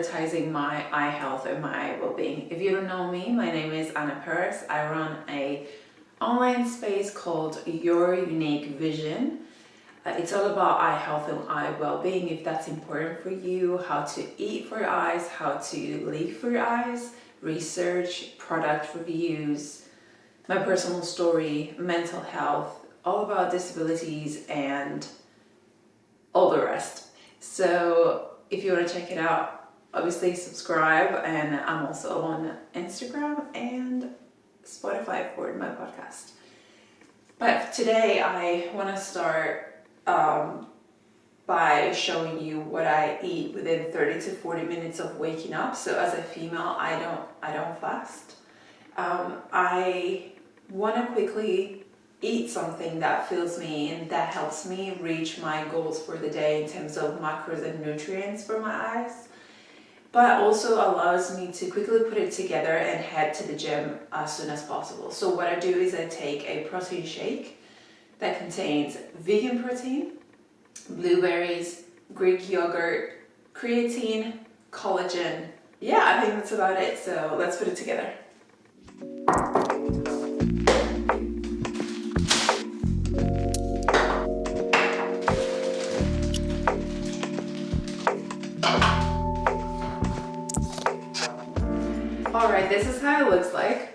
prioritizing my eye health and my eye well-being. If you don't know me, my name is Anna Perez. I run a online space called Your Unique Vision. It's all about eye health and eye well-being, if that's important for you, how to eat for your eyes, how to live for your eyes, research, product reviews, my personal story, mental health, all about disabilities and all the rest. So if you want to check it out, obviously subscribe, and I'm also on Instagram and Spotify for my podcast. But today I want to start by showing you what I eat within 30 to 40 minutes of waking up. So as a female, I don't fast. I want to quickly eat something that fills me and that helps me reach my goals for the day in terms of macros and nutrients for my eyes, but also allows me to quickly put it together and head to the gym as soon as possible. So what I do is I take a protein shake that contains vegan protein, blueberries, Greek yogurt, creatine, collagen. Yeah, I think that's about it. So let's put it together. Alright, this is how it looks like.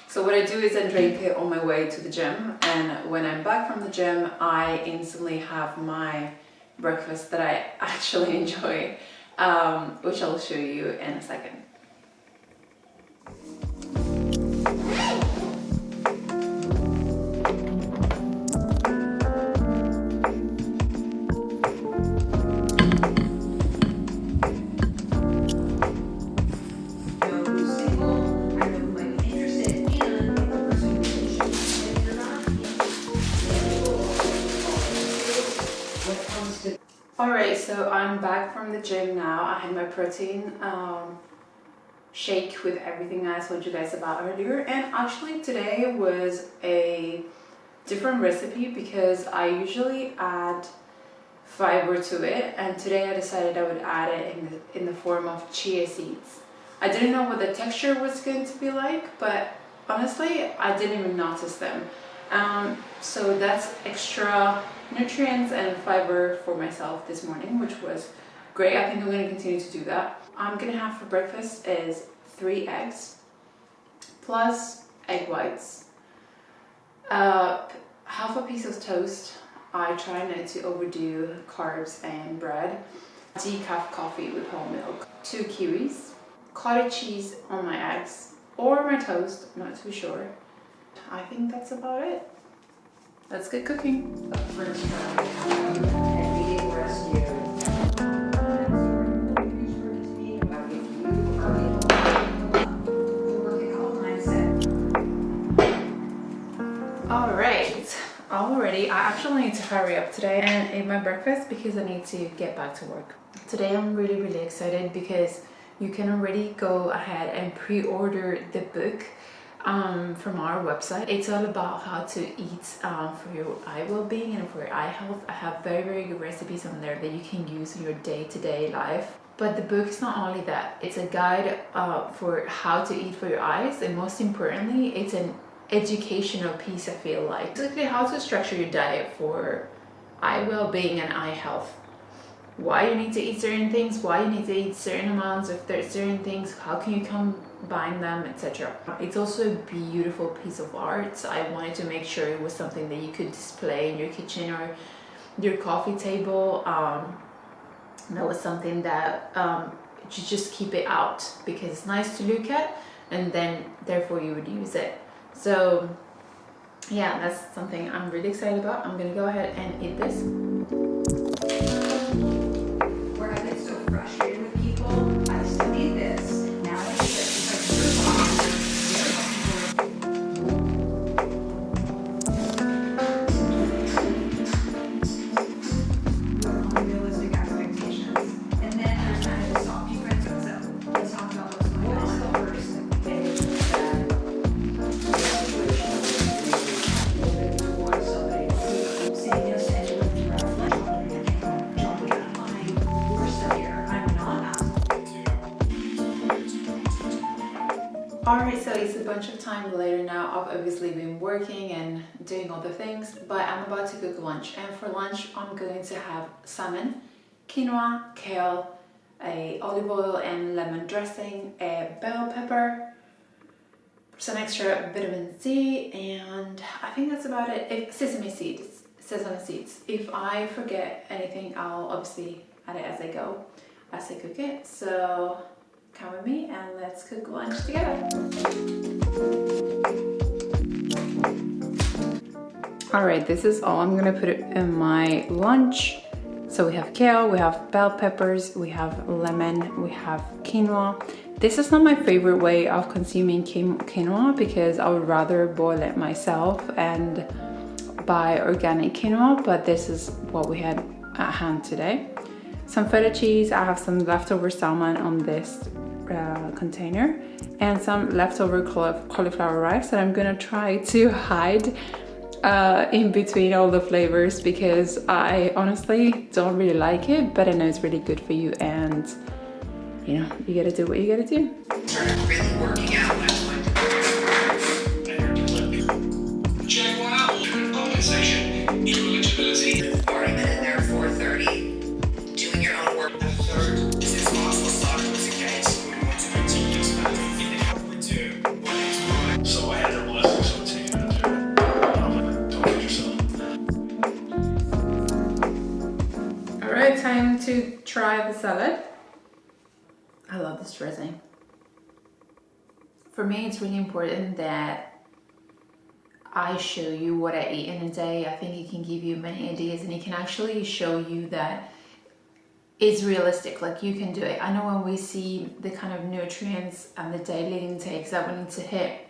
So what I do is I drink it on my way to the gym, and when I'm back from the gym, I instantly have my breakfast that I actually enjoy, which I'll show you in a second. Alright, so I'm back from the gym now. I had my protein shake with everything I told you guys about earlier, and actually today was a different recipe because I usually add fiber to it, and today I decided I would add it in the form of chia seeds. I didn't know what the texture was going to be like, but honestly I didn't even notice them. So that's extra nutrients and fiber for myself this morning, which was great. I think I'm going to continue to do that. I'm going to have for breakfast is 3 eggs plus egg whites, half a piece of toast. I try not to overdo carbs and bread. Decaf coffee with whole milk, 2 kiwis, cottage cheese on my eggs or my toast, not too sure. I think that's about it. Let's get cooking. Alright, all ready. I actually need to hurry up today and eat my breakfast because I need to get back to work. Today I'm really excited because you can already go ahead and pre-order the book from our website. It's all about how to eat for your eye well-being and for your eye health. I have very good recipes on there that you can use in your day-to-day life. But the book is not only that, it's a guide for how to eat for your eyes, and most importantly, it's an educational piece, I feel like. Basically how to structure your diet for eye well-being and eye health. Why you need to eat certain things, why you need to eat certain amounts of certain things, how can you combine them, etc. It's also a beautiful piece of art. So I wanted to make sure it was something that you could display in your kitchen or your coffee table. That was something that you just keep it out because it's nice to look at, and then therefore you would use it. So yeah, that's something I'm really excited about. I'm gonna go ahead and eat this. Where I get so frustrated with people, I studied this. Now I think it's unrealistic expectations. And then there's kind of a soft friends. So let's talk about what's going on first. Saying yes to anyone throughout Alright, so it's a bunch of time later now. I've obviously been working and doing other things, but I'm about to cook lunch. And for lunch, I'm going to have salmon, quinoa, kale, a olive oil and lemon dressing, a bell pepper, some extra vitamin C, and I think that's about it. Sesame seeds. If I forget anything, I'll obviously add it as I go, as I cook it. So come with me and let's cook lunch together. All right, this is all I'm gonna put in my lunch. So we have kale, we have bell peppers, we have lemon, we have quinoa. This is not my favorite way of consuming quinoa because I would rather boil it myself and buy organic quinoa, but this is what we had at hand today. Some feta cheese, I have some leftover salmon on this container, and some leftover cauliflower rice that I'm gonna try to hide in between all the flavors because I honestly don't really like it, but I know it's really good for you, and you know, you gotta do what you gotta do. Started really working out last month. Check one out. Compensation, equal eligibility. Already been in there at 4:30, doing your own work. Third, this is possible soccer was engaged. We want to continue expanding. We do. So I had their blessings on team manager. Don't get yourself. All right, time to try the salad. I love this dressing. For me, it's really important that I show you what I eat in a day. I think it can give you many ideas, and it can actually show you that it's realistic, like you can do it. I know when we see the kind of nutrients and the daily intakes that we need to hit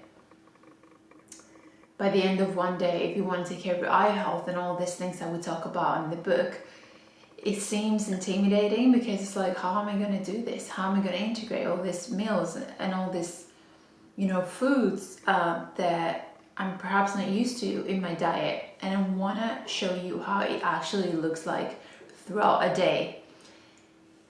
by the end of one day, if you want to take care of your eye health and all these things that we talk about in the book, it seems intimidating because it's like, how am I going to do this? How am I going to integrate all these meals and all this, you know, foods that I'm perhaps not used to in my diet? And I want to show you how it actually looks like throughout a day.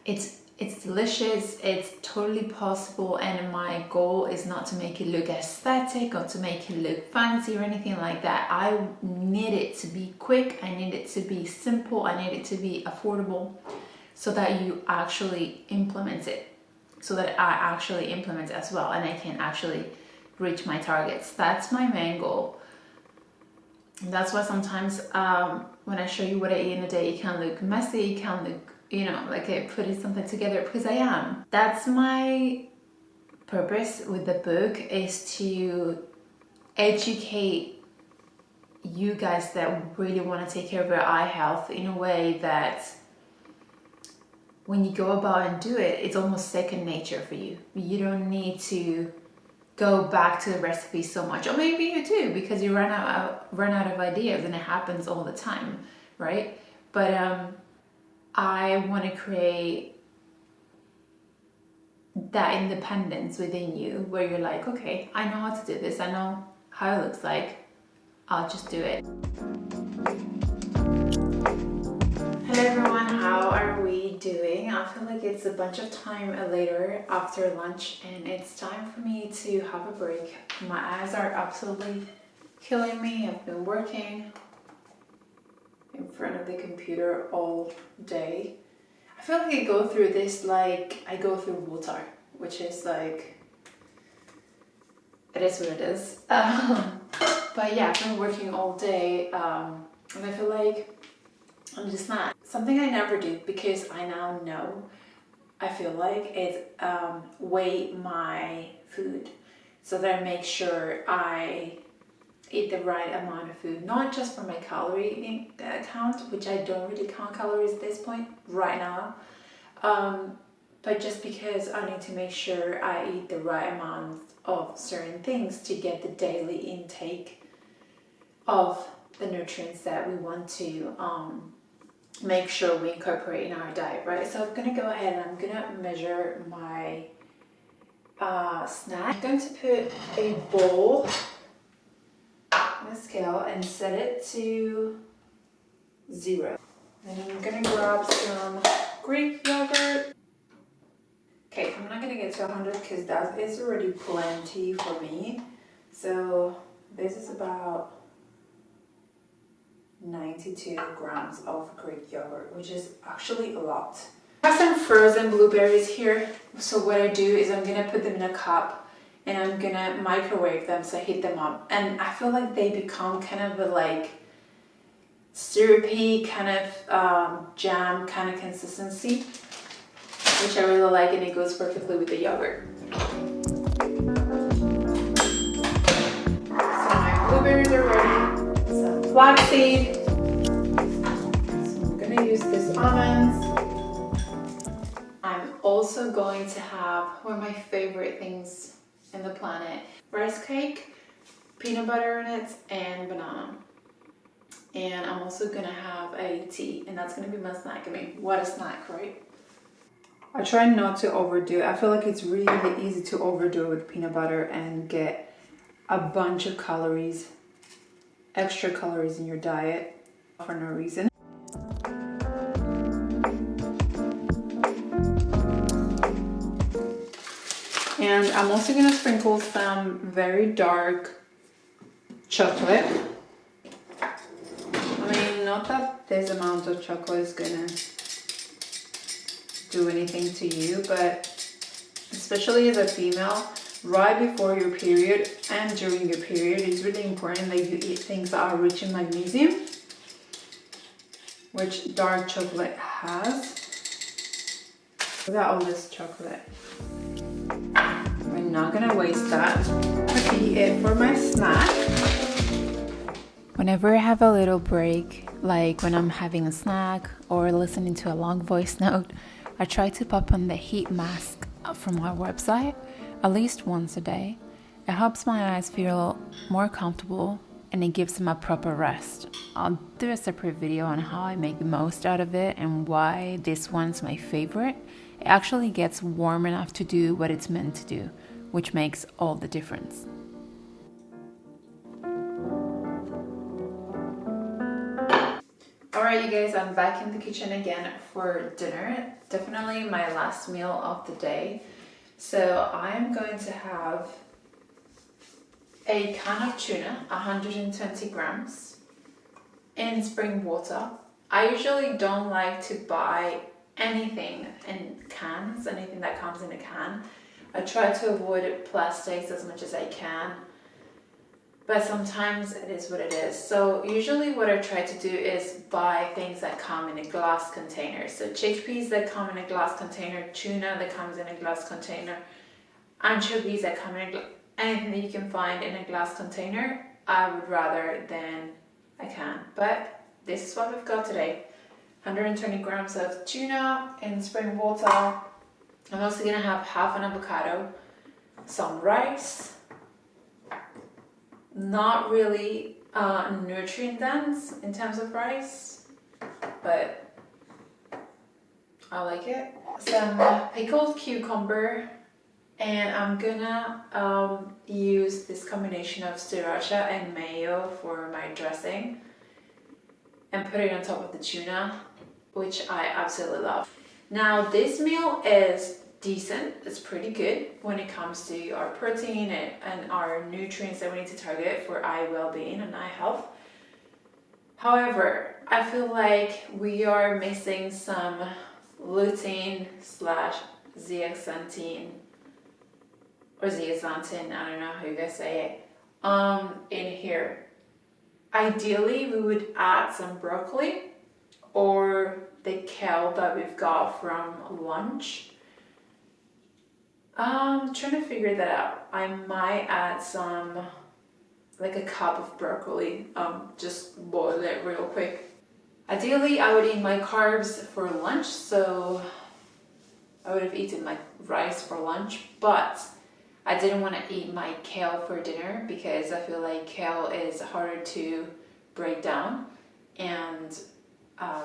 It's delicious, it's totally possible, and my goal is not to make it look aesthetic or to make it look fancy or anything like that. I need it to be quick, I need it to be simple, I need it to be affordable so that you actually implement it, so that I actually implement it as well and I can actually reach my targets. That's my main goal. And that's why sometimes when I show you what I eat in a day, it can look messy, it can look, you know, like I putting something together, because I am. That's my purpose with the book, is to educate you guys that really want to take care of your eye health in a way that when you go about and do it, it's almost second nature for you. You don't need to go back to the recipe so much, or maybe you do because you run out of ideas, and it happens all the time, right? But I want to create that independence within you where you're like, okay, I know how to do this, I know how it looks like, I'll just do it. Hello everyone, how are we doing? I feel like it's a bunch of time later after lunch, and it's time for me to have a break. My eyes are absolutely killing me. I've been working in front of the computer all day. I feel like I go through this like I go through water, which is like, it is what it is. But yeah, I've been working all day, and I feel like I'm just not, something I never do because I now know, I feel like it's weigh my food so that I make sure I eat the right amount of food, not just for my calorie count, which I don't really count calories at this point right now, but just because I need to make sure I eat the right amount of certain things to get the daily intake of the nutrients that we want to make sure we incorporate in our diet, right? So I'm gonna go ahead and I'm gonna measure my snack. I'm going to put a bowl on a scale and set it to 0. Then I'm gonna grab some Greek yogurt. Okay, I'm not gonna get to 100 because that is already plenty for me. So this is about 92 grams of Greek yogurt, which is actually a lot. I have some frozen blueberries here. So what I do is I'm gonna put them in a cup and I'm gonna microwave them, so I heat them up. And I feel like they become kind of a like syrupy kind of jam kind of consistency, which I really like, and it goes perfectly with the yogurt. So my blueberries are ready. Some flaxseed. So I'm gonna use this almonds. I'm also going to have one of my favorite things in the planet, rice cake, peanut butter in it, and banana. And I'm also gonna have a tea, and that's gonna be my snack. I mean, what a snack, right? I try not to overdo it. I feel like it's really easy to overdo it with peanut butter and get a bunch of calories, extra calories in your diet for no reason. And I'm also gonna sprinkle some very dark chocolate. I mean, not that this amount of chocolate is gonna do anything to you, but especially as a female, right before your period and during your period, it's really important that you eat things that are rich in magnesium, which dark chocolate has. Look at all this chocolate. We're not gonna waste that. That'll be it for my snack. Whenever I have a little break, like when I'm having a snack or listening to a long voice note, I try to pop on the heat mask from our website at least once a day. It helps my eyes feel more comfortable and it gives them a proper rest. I'll do a separate video on how I make the most out of it and why this one's my favorite. It actually gets warm enough to do what it's meant to do, which makes all the difference. Alright you guys, I'm back in the kitchen again for dinner. Definitely my last meal of the day. So I'm going to have a can of tuna, 120 grams, in spring water. I usually don't like to buy anything in cans, anything that comes in a can. I try to avoid plastics as much as I can, but sometimes it is what it is. So usually what I try to do is buy things that come in a glass container. So chickpeas that come in a glass container, tuna that comes in a glass container, anchovies that come in anything that you can find in a glass container, I would rather than a can. But this is what we've got today. 120 grams of tuna in spring water. I'm also gonna have half an avocado, some rice, not really nutrient dense in terms of rice, but I like it. Some pickled cucumber, and I'm gonna use this combination of sriracha and mayo for my dressing and put it on top of the tuna, which I absolutely love. Now this meal is decent, it's pretty good when it comes to our protein and our nutrients that we need to target for eye well-being and eye health. However, I feel like we are missing some lutein / zeaxanthin or zeaxanthin, I don't know how you guys say it, in here. Ideally, we would add some broccoli or the kale that we've got from lunch. I'm trying to figure that out. I might add some, like a cup of broccoli, just boil it real quick. Ideally, I would eat my carbs for lunch, so I would have eaten my rice for lunch, but I didn't want to eat my kale for dinner because I feel like kale is harder to break down, and I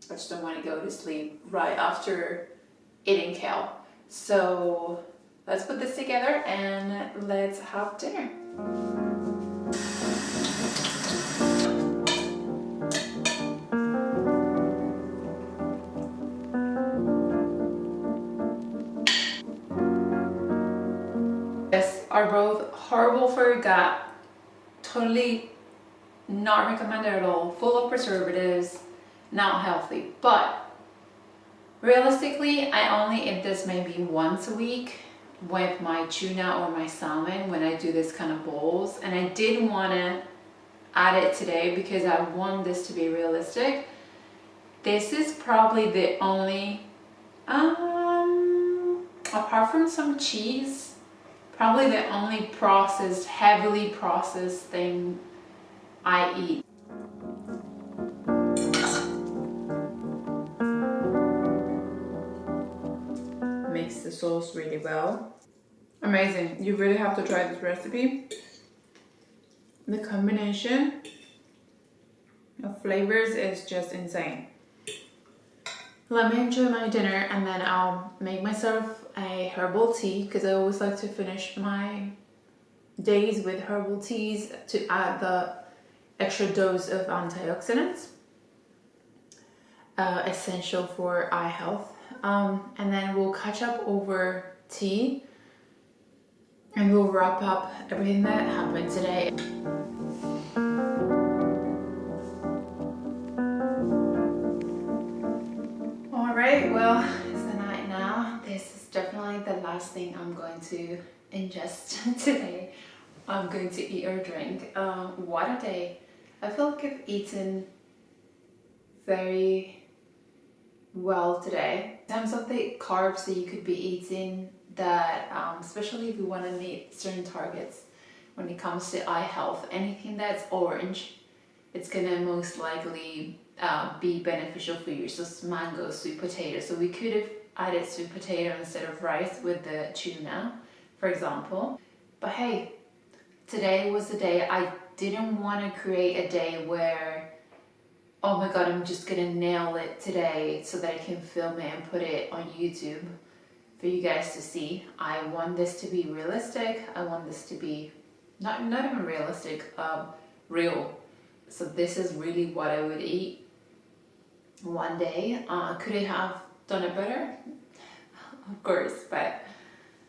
just don't want to go to sleep right after eating kale. So let's put this together and let's have dinner. Yes, are both horrible for your gut, totally not recommended at all, full of preservatives, not healthy. But realistically, I only eat this maybe once a week with my tuna or my salmon when I do this kind of bowls. And I did want to add it today because I want this to be realistic. This is probably the only, apart from some cheese, probably the only processed, heavily processed thing I eat. Mix the sauce really well. Amazing. You really have to try this recipe. The combination of flavors is just insane. Let me enjoy my dinner and then I'll make myself a herbal tea because I always like to finish my days with herbal teas to add the extra dose of antioxidants, essential for eye health. And then we'll catch up over tea and we'll wrap up everything that happened today. Alright, well, it's the night now. This is definitely the last thing I'm going to ingest today. I'm going to eat or drink. What a day. I feel like I've eaten very well today. In terms of the carbs that you could be eating, that especially if you want to meet certain targets when it comes to eye health, anything that's orange, it's gonna most likely be beneficial for you. So mango, sweet potato. So we could have added sweet potato instead of rice with the tuna, for example. But hey, today was the day. I didn't want to create a day where, oh my god, I'm just gonna nail it today so that I can film it and put it on YouTube for you guys to see. I want this to be realistic. I want this to be not even realistic, real. So this is really what I would eat one day. Could I have done it better? Of course, but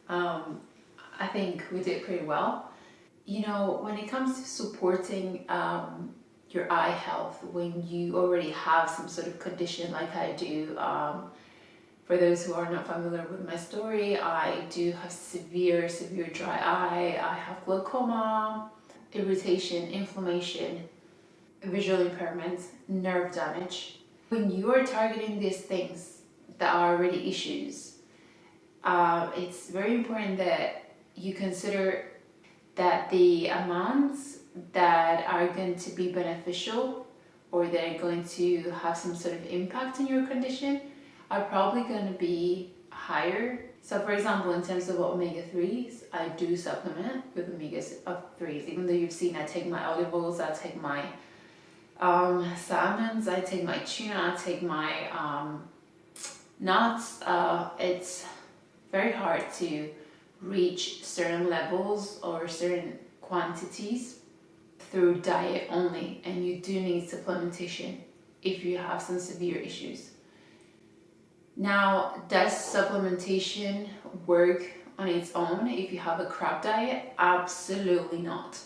I think we did pretty well. You know, when it comes to supporting your eye health, when you already have some sort of condition like I do, for those who are not familiar with my story, I do have severe dry eye. I have glaucoma, irritation, inflammation, visual impairment, nerve damage. When you are targeting these things that are already issues, it's very important that you consider that the amounts that are going to be beneficial or that are going to have some sort of impact on your condition are probably going to be higher. So for example, in terms of omega-3s, I do supplement with omega-3s. Even though you've seen I take my olive oils, I take my salmons, I take my tuna, I take my nuts. It's very hard to reach certain levels or certain quantities through diet only, and you do need supplementation if you have some severe issues. Now, does supplementation work on its own if you have a crap diet? Absolutely not.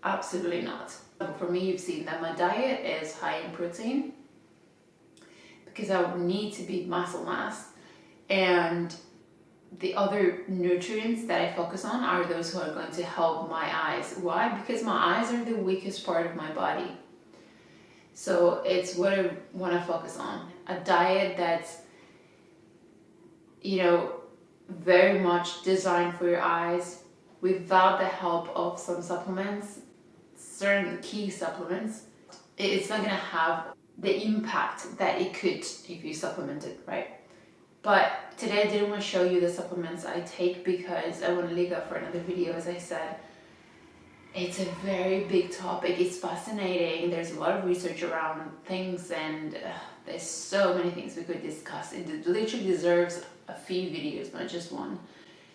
Absolutely not. For me, you've seen that my diet is high in protein because I need to build muscle mass, and the other nutrients that I focus on are those who are going to help my eyes. Why? Because my eyes are the weakest part of my body. So it's what I want to focus on. A diet that's, you know, very much designed for your eyes without the help of some supplements, certain key supplements. It's not going to have the impact that it could if you supplement it, right? But today I didn't want to show you the supplements I take because I want to leave that for another video. As I said, it's a very big topic. It's fascinating. There's a lot of research around things, and there's so many things we could discuss. It literally deserves a few videos, not just one.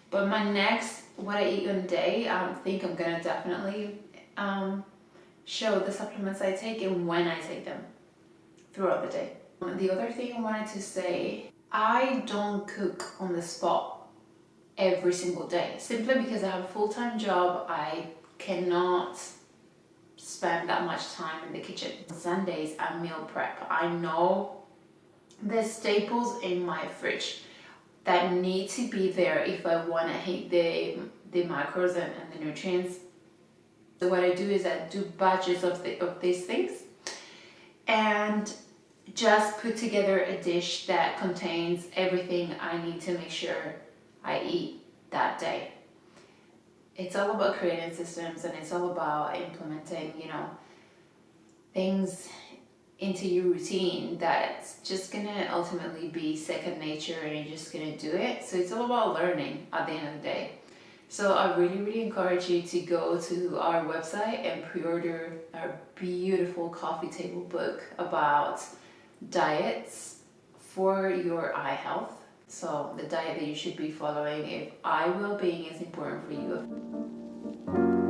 But my next, what I eat on a day, I think I'm gonna definitely show the supplements I take and when I take them throughout the day. The other thing I wanted to say, I don't cook on the spot. every single day. Simply because I have a full-time job, I cannot spend that much time in the kitchen. Sundays I meal prep. I know the staples in my fridge that need to be there if I want to hit the macros and the nutrients. So what I do is I do batches of these things and just put together a dish that contains everything I need to make sure I eat that day. It's all about creating systems, and it's all about implementing, things into your routine that's just gonna ultimately be second nature, and you're just gonna do it. So it's all about learning at the end of the day. So I really encourage you to go to our website and pre-order our beautiful coffee table book about diets for your eye health. So the diet that you should be following if eye well-being is important for you.